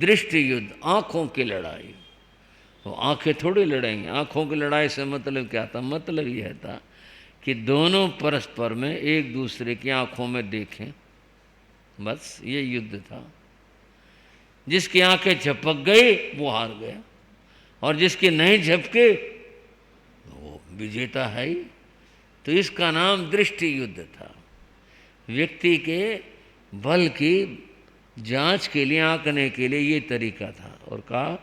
दृष्टि युद्ध, आंखों की लड़ाई। वो आंखें थोड़ी लड़ेंगी, आंखों की लड़ाई से मतलब क्या था? मतलब यह था कि दोनों परस्पर में एक दूसरे की आंखों में देखें, बस ये युद्ध था। जिसकी आंखें झपक गई वो हार गया, और जिसकी नहीं झपके वो विजेता है ही। तो इसका नाम दृष्टि युद्ध था। व्यक्ति के बल की जांच के लिए, आंकने के लिए ये तरीका था। और कहा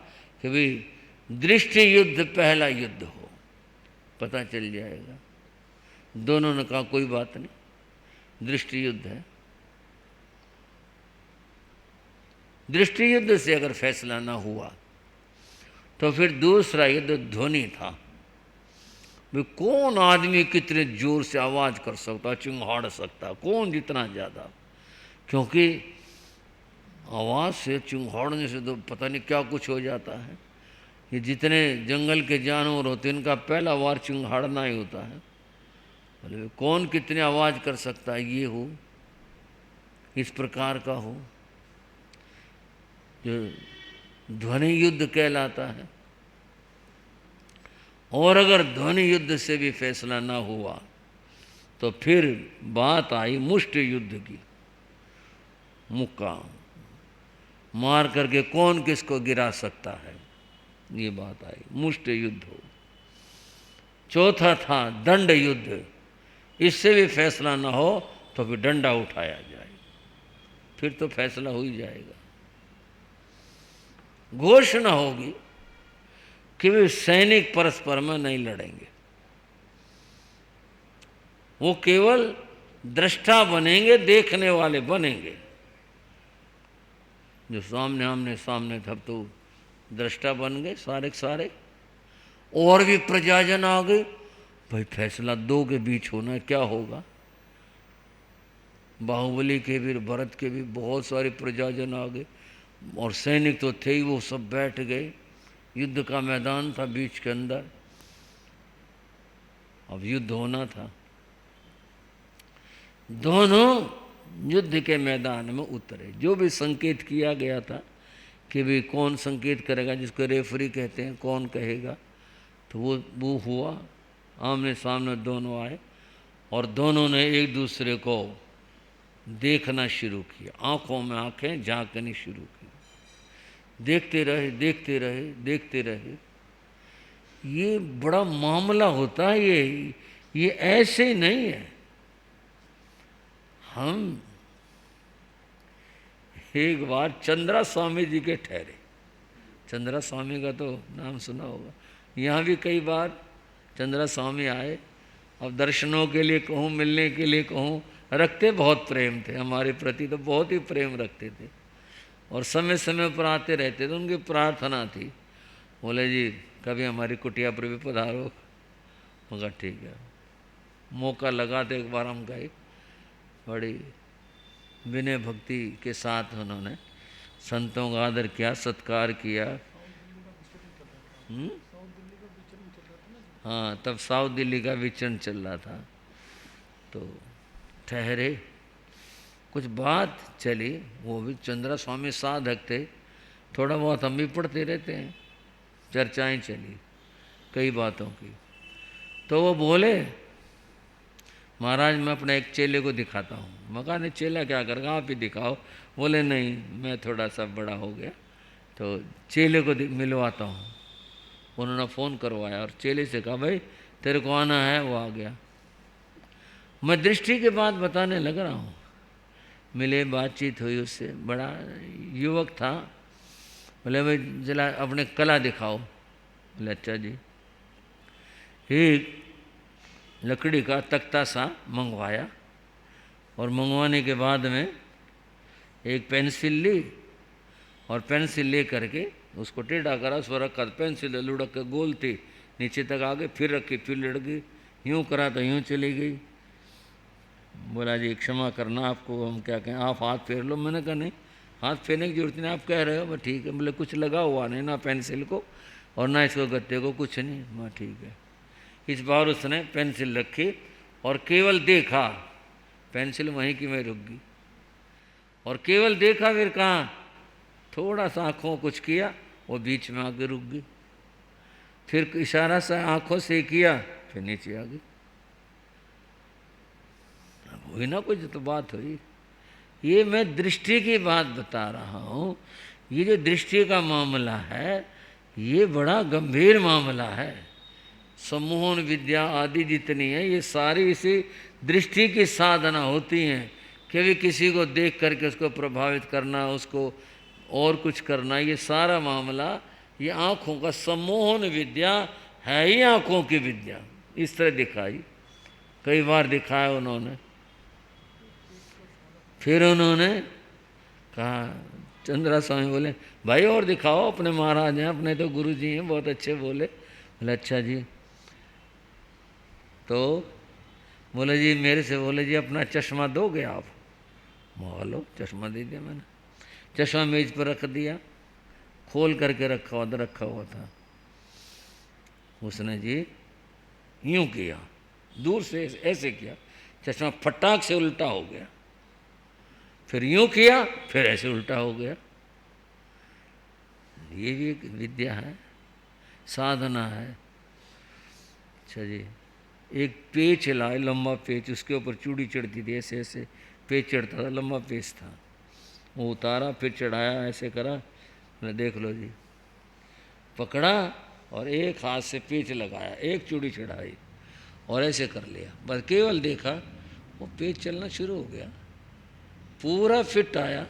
कि भाई दृष्टि युद्ध पहला युद्ध हो, पता चल जाएगा। दोनों ने कहा कोई बात नहीं, दृष्टि युद्ध है। दृष्टि युद्ध से अगर फैसला ना हुआ तो फिर दूसरा युद्ध ध्वनि था। भाई कौन आदमी कितने जोर से आवाज कर सकता, चिंगाड़ सकता, कौन जितना ज्यादा। क्योंकि आवाज से, चिंगाड़ने से तो पता नहीं क्या कुछ हो जाता है। ये जितने जंगल के जानवर होते हैं इनका पहला वार चिंगाड़ना ही होता है। बोले कौन कितने आवाज कर सकता है, ये हो, इस प्रकार का हो, जो ध्वनि युद्ध कहलाता है। और अगर ध्वनि युद्ध से भी फैसला ना हुआ तो फिर बात आई मुष्टि युद्ध की। मुक्का मार करके कौन किसको गिरा सकता है, ये बात आई, मुष्टि युद्ध हो। चौथा था दंड युद्ध। इससे भी फैसला ना हो तो फिर डंडा उठाया जाए, फिर तो फैसला हो ही जाएगा। घोषणा होगी कि वे सैनिक परस्पर में नहीं लड़ेंगे, वो केवल दृष्टा बनेंगे, देखने वाले बनेंगे। जो सामने आमने सामने था तो दृष्टा बन गए सारे के सारे। और भी प्रजाजन आ गए, भाई फैसला दो के बीच होना है, क्या होगा। बाहुबली के भी, भरत के भी बहुत सारे प्रजाजन आ गए, और सैनिक तो थे ही, वो सब बैठ गए। युद्ध का मैदान था बीच के अंदर, अब युद्ध होना था। दोनों युद्ध के मैदान में उतरे। जो भी संकेत किया गया था कि भी कौन संकेत करेगा, जिसको रेफरी कहते हैं, कौन कहेगा, तो वो हुआ। आमने सामने दोनों आए और दोनों ने एक दूसरे को देखना शुरू किया, आंखों में आंखें झांकनी शुरू की। देखते रहे, देखते रहे, देखते रहे। ये बड़ा मामला होता है, ये ऐसे नहीं है। हम एक बार चंद्रा स्वामी जी के ठहरे। चंद्रा स्वामी का तो नाम सुना होगा, यहाँ भी कई बार चंद्रा स्वामी आए। अब दर्शनों के लिए कहूँ, मिलने के लिए कहूँ, रखते बहुत प्रेम थे हमारे प्रति, तो बहुत ही प्रेम रखते थे और समय समय पर आते रहते थे। उनकी प्रार्थना थी, बोले जी कभी हमारी कुटिया पर भी पधारो। मगर ठीक है, मौका लगा तो एक बार हम गए। बड़ी विनय भक्ति के साथ उन्होंने संतों का आदर किया, सत्कार किया। हाँ, तब साउथ दिल्ली का विचरण चल रहा था। तो ठहरे, कुछ बात चली। वो भी चंद्रा स्वामी साधक थे, थोड़ा बहुत हम भी पढ़ते रहते हैं। चर्चाएं चली कई बातों की। तो वो बोले महाराज मैं अपने एक चेले को दिखाता हूँ। मैं कहा नहीं, चेला क्या करेगा, आप ही दिखाओ। बोले नहीं, मैं थोड़ा सा बड़ा हो गया तो चेले को मिलवाता हूँ। उन्होंने फ़ोन करवाया और चेले से कहा भाई तेरे को आना है। वो आ गया। मैं दृष्टि के बात बताने लग रहा हूँ। मिले, बातचीत हुई उससे, बड़ा युवक था। बोले भाई जरा अपने कला दिखाओ। बोले अच्छा जी। एक लकड़ी का तख्ता सा मंगवाया और मंगवाने के बाद में एक पेंसिल ली और पेंसिल ले करके उसको टेढ़ा करा, उस पर रखा। पेंसिल लुढ़क के गोल थी, नीचे तक आ गई, फिर रखी, फिर लड़ गई, यूँ करा तो यूँ चली गई। बोला जी क्षमा करना, आपको हम क्या कहें, आप हाथ फेर लो। मैंने कहा नहीं, हाथ फेरने की जरूरत नहीं, आप कह रहे हो। मैं ठीक है। बोले कुछ लगा हुआ नहीं ना पेंसिल को और ना इसको गत्ते को, कुछ नहीं। मैं ठीक है। इस बार उसने पेंसिल रखी और केवल देखा, पेंसिल वहीं की वहीं रुक गई। और केवल देखा, फिर कहा थोड़ा सा आँखों कुछ किया, वो बीच में आके रुक गई। फिर इशारा से आँखों से किया, फिर नीचे आ गई। हुई ना कुछ तो बात हुई। ये मैं दृष्टि की बात बता रहा हूँ। ये जो दृष्टि का मामला है, ये बड़ा गंभीर मामला है। सम्मोहन विद्या आदि जितनी है, ये सारी इसी दृष्टि की साधना होती हैं कि भी किसी को देख करके उसको प्रभावित करना, उसको और कुछ करना। ये सारा मामला ये आँखों का सम्मोहन विद्या है ही आँखों की विद्या। इस तरह दिखाई, कई बार दिखाया उन्होंने। फिर उन्होंने कहा, चंद्रा स्वामी बोले, भाई और दिखाओ, अपने महाराज हैं, अपने तो गुरु जी हैं, बहुत अच्छे। बोले अच्छा जी। तो बोले जी मेरे से, बोले जी अपना चश्मा दोगे आप? बोलो चश्मा दे दिया मैंने। चश्मा मेज पर रख दिया, खोल करके रखा हुआ था। उसने जी यूं किया, दूर से ऐसे किया, चश्मा फटाक से उल्टा हो गया। फिर यूं किया, फिर ऐसे उल्टा हो गया। ये भी एक विद्या है, साधना है। अच्छा जी, एक पेच लाए, लंबा पेच, उसके ऊपर चूड़ी चढ़ती थी, ऐसे ऐसे पेच चढ़ता था, लंबा पेच था। वो उतारा, फिर चढ़ाया, ऐसे करा, मैंने देख लो जी, पकड़ा और एक हाथ से पेच लगाया, एक चूड़ी चढ़ाई और ऐसे कर लिया। बस केवल देखा, वो पेच चलना शुरू हो गया, पूरा फिट आया।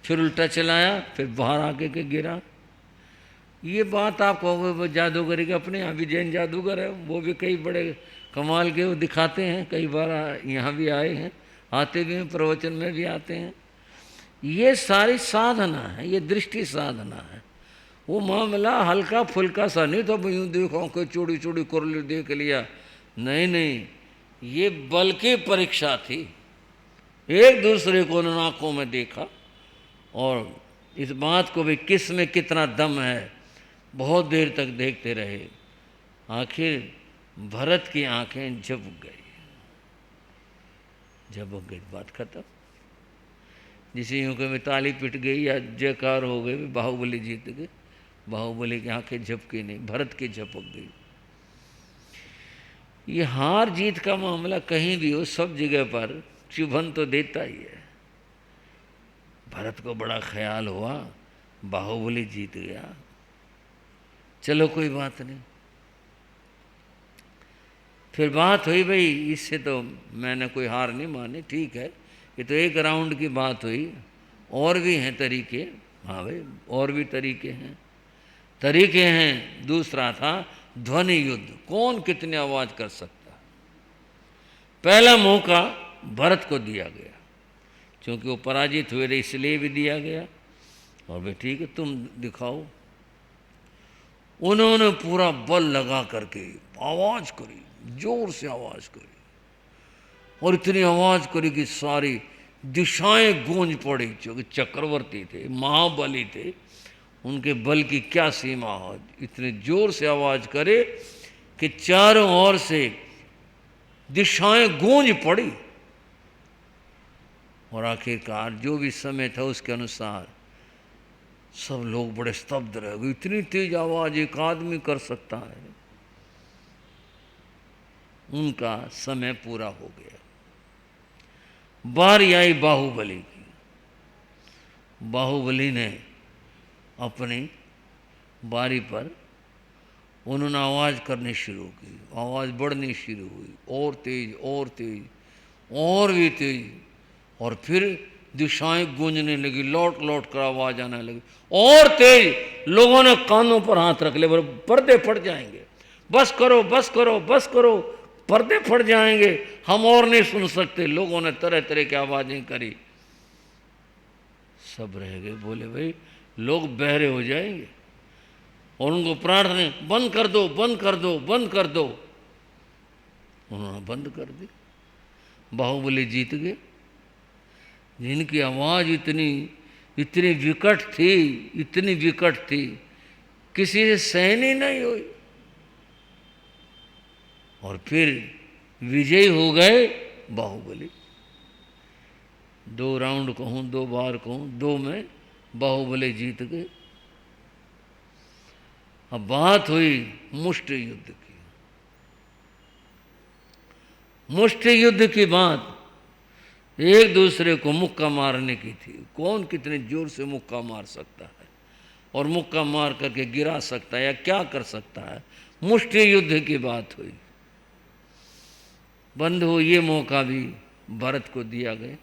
फिर उल्टा चलाया, फिर बाहर आके के गिरा। ये बात आप कहोगे वो जादूगरी के, अपने यहाँ भी जैन जादूगर है, वो भी कई बड़े कमाल के वो दिखाते हैं। कई बार यहाँ भी आए हैं, आते भी हैं, प्रवचन में भी आते हैं। ये सारी साधना है, ये दृष्टि साधना है। वो मामला हल्का फुल्का सा नहीं था, यूँ देखो कि चोड़ी चोड़ी कर ली, देख लिया। नहीं नहीं, ये बल की परीक्षा थी। एक दूसरे को उन आँखों में देखा और इस बात को भी किस में कितना दम है, बहुत देर तक देखते रहे। आखिर भरत की आंखें झपक गई, झपक गई, बात खत्म। जिसे यूँ कि ताली पिट गई या जयकार हो गई, बाहुबली जीत गए। बाहुबली की आंखें झपकी नहीं, भरत की झपक गई। ये हार जीत का मामला कहीं भी हो, सब जगह पर चुभन तो देता ही है। भरत को बड़ा ख्याल हुआ, बाहुबली जीत गया, चलो कोई बात नहीं। फिर बात हुई, भाई इससे तो मैंने कोई हार नहीं मानी, ठीक है, ये तो एक राउंड की बात हुई, और भी हैं तरीके। हाँ भाई, और भी तरीके हैं। दूसरा था ध्वनि युद्ध, कौन कितनी आवाज कर सकता। पहला मौका भरत को दिया गया, क्योंकि वो पराजित हुए थे, इसलिए भी दिया गया। और भाई ठीक है, तुम दिखाओ। उन्होंने पूरा बल लगा करके आवाज करी, जोर से आवाज करी, और इतनी आवाज करी कि सारी दिशाएं गूंज पड़ी। क्योंकि चक्रवर्ती थे, महाबली थे, उनके बल की क्या सीमा हो। इतने जोर से आवाज करे कि चारों ओर से दिशाएं गूंज पड़ी। और आखिरकार जो भी समय था उसके अनुसार सब लोग बड़े स्तब्ध रह गए। इतनी तेज आवाज एक आदमी कर सकता है। उनका समय पूरा हो गया। बारी आई बाहुबली की। बाहुबली ने अपनी बारी पर उन्होंने आवाज करनी शुरू की, आवाज बढ़नी शुरू हुई, और तेज और तेज और भी तेज, और फिर दिशाएं गूंजने लगी, लौट लौट कर आवाज आने लगी, और तेज। लोगों ने कानों पर हाथ रख लिए, पर्दे फट जाएंगे, बस करो बस करो बस करो, पर्दे फट जाएंगे, हम और नहीं सुन सकते। लोगों ने तरह तरह की आवाजें करी, सब रह गए। बोले भाई लोग बहरे हो जाएंगे, और उनको प्रार्थना, बंद कर दो बंद कर दो बंद कर दो। उन्होंने बंद कर दी। बाहुबली जीत गए, जिनकी आवाज इतनी विकट थी, इतनी विकट थी, किसी से सहन ही नहीं हुई। और फिर विजयी हो गए बाहुबली। 2 राउंड कहूँ, 2 बार कहूँ, 2 में बाहुबली जीत गए। अब बात हुई मुष्टि युद्ध की। मुष्टि युद्ध की बात एक दूसरे को मुक्का मारने की थी। कौन कितने जोर से मुक्का मार सकता है और मुक्का मार करके गिरा सकता है या क्या कर सकता है, मुष्टि युद्ध की बात हुई। बंधु ये मौका भी भरत को दिया गया,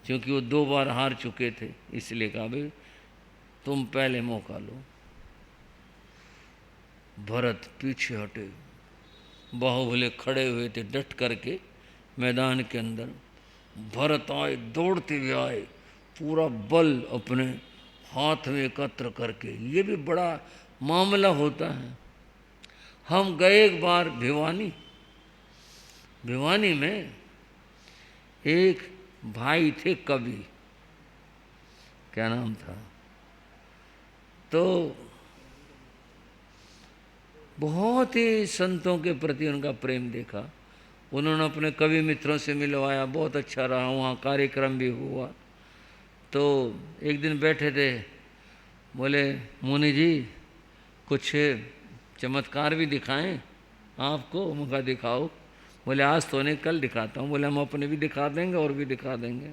क्योंकि वो 2 बार हार चुके थे, इसलिए कहा भाई तुम पहले मौका लो। भरत पीछे हटे, बाहुबली खड़े हुए थे डट करके मैदान के अंदर। भरत आए, दौड़ते हुए आए, पूरा बल अपने हाथ में एकत्र करके। ये भी बड़ा मामला होता है। हम गए एक बार भिवानी। भिवानी में एक भाई थे कवि, क्या नाम था, तो बहुत ही संतों के प्रति उनका प्रेम देखा। उन्होंने अपने कवि मित्रों से मिलवाया, बहुत अच्छा रहा, वहाँ कार्यक्रम भी हुआ। तो एक दिन बैठे थे, बोले मुनि जी कुछ चमत्कार भी दिखाएं आपको। मुझे दिखाओ। बोले आज तो नहीं, कल दिखाता हूँ। बोले हम अपने भी दिखा देंगे और भी दिखा देंगे।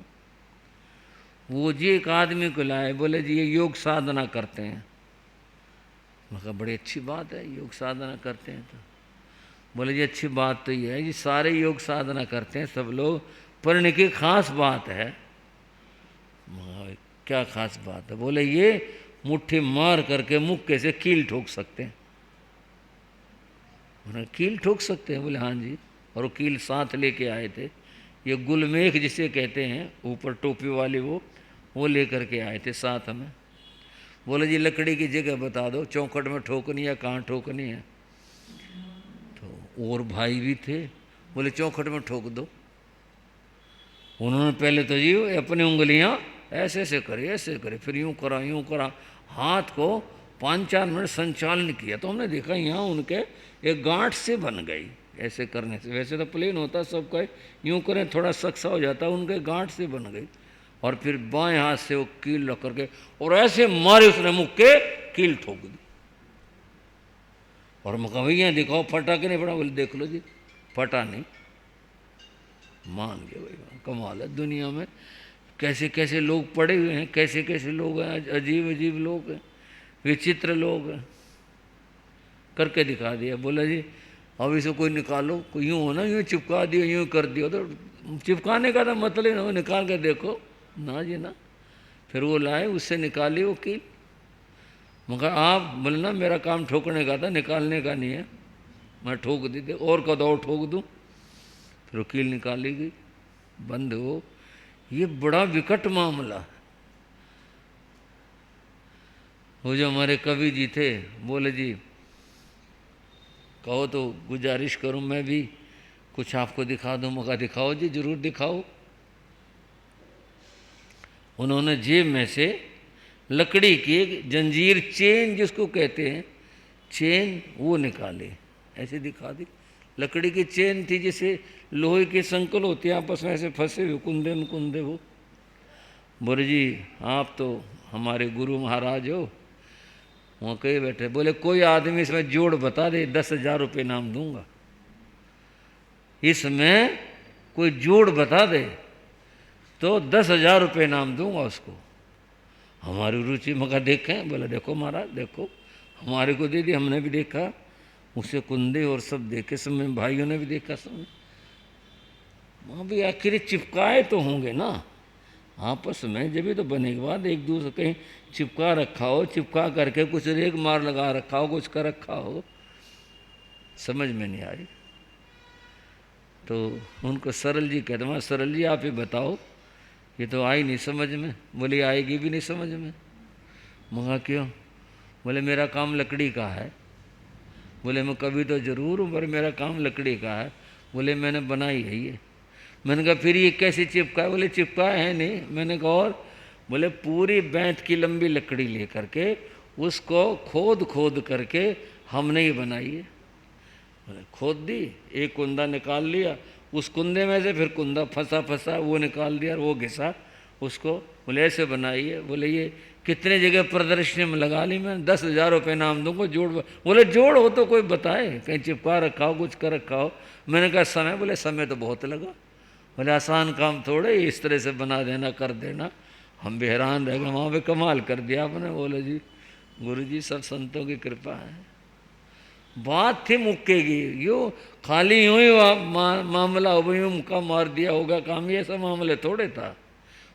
वो जी एक आदमी को लाए, बोले जी ये योग साधना करते हैं। मैं कहा बड़ी अच्छी बात है, योग साधना करते हैं। तो बोले जी अच्छी बात तो ये है जी सारे योग साधना करते हैं सब लोग, पर इनकी खास बात है। क्या खास बात है? बोले ये मुट्ठी मार करके मुक्के से कील ठोक सकते हैं। बोले कील ठोक सकते हैं? बोले हाँ जी। और वो कील साथ लेके आए थे, ये गुलमेख जिसे कहते हैं, ऊपर टोपी वाली, वो लेकर के आए थे साथ में। बोले जी लकड़ी की जगह बता दो, चौखट में ठोकनी है, कहाँ ठोकनी है? तो और भाई भी थे, बोले चौखट में ठोक दो। उन्होंने पहले तो जी अपनी उंगलियां ऐसे ऐसे करी, ऐसे करे, फिर यूं करा, हाथ को 5-4 मिनट संचालन किया। तो हमने देखा यहाँ उनके एक गांठ से बन गई ऐसे करने से। वैसे तो प्लेन होता सबका, यूं करें थोड़ा सक्सा हो जाता, उनके गांठ से बन गई। और फिर बाएं हाथ से वो कील रख करके और ऐसे मारे, उसने मुख के कील ठोक दी। और मैं कहा भैया दिखाओ फटा कि नहीं फटा? बोले देख लो जी, फटा नहीं। मान गए भाई, कमाल है। दुनिया में कैसे कैसे लोग पड़े हुए हैं, कैसे कैसे लोग हैं, अजीब अजीब लोग हैं, विचित्र लोग हैं। करके दिखा दिया। बोला जी अब इसे कोई निकालो, कोई यूँ हो ना, यूँ चिपका दिया, यूँ कर दिया। तो चिपकाने का तो मतलब ना, निकाल कर देखो ना जी ना। फिर वो लाए, उससे निकाली वो कील। मगर आप बोले ना मेरा काम ठोकने का था, निकालने का नहीं है। मैं ठोक दी थी, और का दौड़ ठोक दूँ। फिर वो कील निकाली गई, बंद हो। ये बड़ा विकट मामला है। वो जो हमारे कवि जी थे, बोले जी कहो तो गुजारिश करूं मैं भी कुछ आपको दिखा दूं। मौका दिखाओ जी, जरूर दिखाओ। उन्होंने जेब में से लकड़ी की एक जंजीर, चेन जिसको कहते हैं, चेन, वो निकाले, ऐसे दिखा दी। लकड़ी की चेन थी, जैसे लोहे के संकल होते हैं आपस में ऐसे फंसे हुए, कुंदे में कुंदे। वो बोले जी आप तो हमारे गुरु महाराज हो। वहाँ कहीं बैठे, बोले कोई आदमी इसमें जोड़ बता दे, 10,000 रुपये नाम दूंगा। इसमें कोई जोड़ बता दे तो 10,000 रुपये नाम दूंगा उसको। हमारी रुचि मगर देखें? बोला देखो महाराज देखो, हमारे को दे दी, हमने भी देखा, उसे कुंदे और सब देखे, सब में भाइयों ने भी देखा, सब। वहाँ भी आखिर चिपकाए तो होंगे ना आपस में, जब भी तो बने के बाद एक दूसरे कहीं चिपका रखा हो, चिपका करके कुछ रेग मार लगा रखा हो, कुछ कर रखा हो, समझ में नहीं आई। तो उनको सरल जी कहते हैं, सरल जी आप ही बताओ, ये तो आई नहीं समझ में। बोले आएगी भी नहीं समझ में। मगा क्यों? बोले मेरा काम लकड़ी का है। बोले मैं कभी तो जरूर हूँ, पर मेरा काम लकड़ी का है। बोले मैंने बनाई है ये। मैंने कहा फिर ये कैसे चिपका है? बोले चिपका है नहीं। मैंने कहा और? बोले पूरी 65 की लंबी लकड़ी ले करके उसको खोद खोद करके हमने ही बनाई है। बोले खोद दी, एक कुंदा निकाल लिया, उस कुंदे में से फिर कुंदा फंसा फंसा वो निकाल दिया, वो घिसा उसको। बोले ऐसे बनाई है। बोले ये कितने जगह प्रदर्शनी में लगा ली मैंने, 10,000 रुपये नाम दूंगा, जोड़। बोले जोड़ हो तो कोई बताए, कहीं चिपका रखा हो, कुछ कर रखा हो। मैंने कहा समय, बोले समय तो बहुत लगा। बोले आसान काम थोड़े, इस तरह से बना देना, कर देना। हम भी हैरान रह गए, वहाँ पे कमाल कर दिया आपने। बोले जी गुरु जी सब संतों की कृपा है। बात थी मुक्के की, यूँ खाली यूँ ही मामला हो, यूँ मुक्का मार दिया होगा काम, ये सब मामले थोड़े था।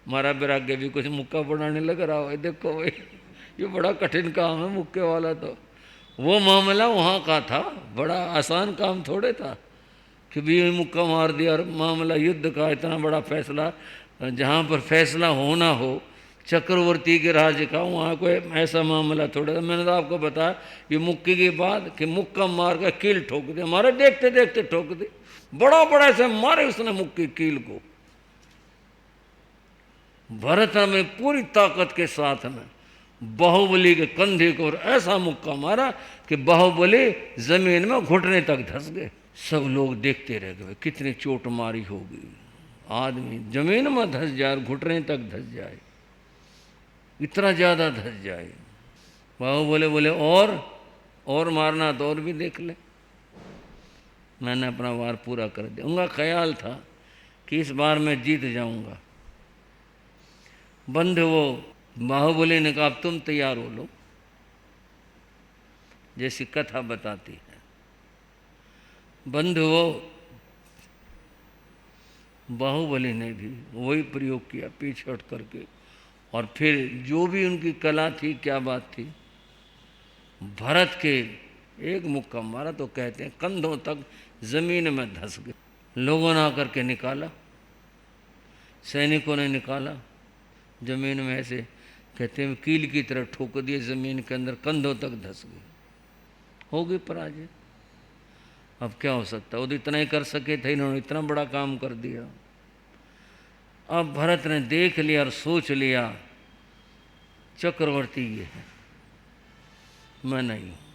हमारा वैराग्य भी कुछ मुक्का बढ़ाने लग रहा हो, देखो भाई ये बड़ा कठिन काम है मुक्के वाला। तो वो मामला वहाँ का था, बड़ा आसान काम थोड़े था कि भी मुक्का मार दिया। और मामला युद्ध का, इतना बड़ा फैसला, जहाँ पर फैसला होना हो चक्रवर्ती के राज्य का, वहाँ कोई ऐसा मामला थोड़ा था। मैंने तो आपको बताया ये मुक्के की बात कि मुक्का मार कर कील ठोक दी, हमारे देखते देखते ठोक दी। बड़ा बड़ा ऐसे मारे उसने मुक्की कील को। भरत में पूरी ताकत के साथ में बाहुबली के कंधे को ऐसा मुक्का मारा कि बाहुबली जमीन में घुटने तक धंस गए। सब लोग देखते रह गए, कितनी चोट मारी होगी। आदमी जमीन में धंस जाए, घुटने तक धंस जाए, इतना ज्यादा धंस जाए। बाहुबली बोले और मारना तो और भी देख ले। मैंने अपना वार पूरा कर दिया। उनका ख्याल था कि इस बार मैं जीत जाऊंगा। बंधु वो बाहुबली ने कहा अब तुम तैयार हो लो, जैसी कथा बताती है। बंधु वो बाहुबली ने भी वही प्रयोग किया पीछे हट करके, और फिर जो भी उनकी कला थी, क्या बात थी, भरत के एक मुक्का मारा तो कहते हैं कंधों तक जमीन में धंस गए। लोगों ने आकर के निकाला, सैनिकों ने निकाला, जमीन में ऐसे कहते हैं कील की तरह ठोक दिए जमीन के अंदर, कंधों तक धंस गए। हो गई पराजय। अब क्या हो सकता, वो तो इतना ही कर सके थे, इन्होंने इतना बड़ा काम कर दिया। अब भरत ने देख लिया और सोच लिया चक्रवर्ती ये है, मैं नहीं हूं।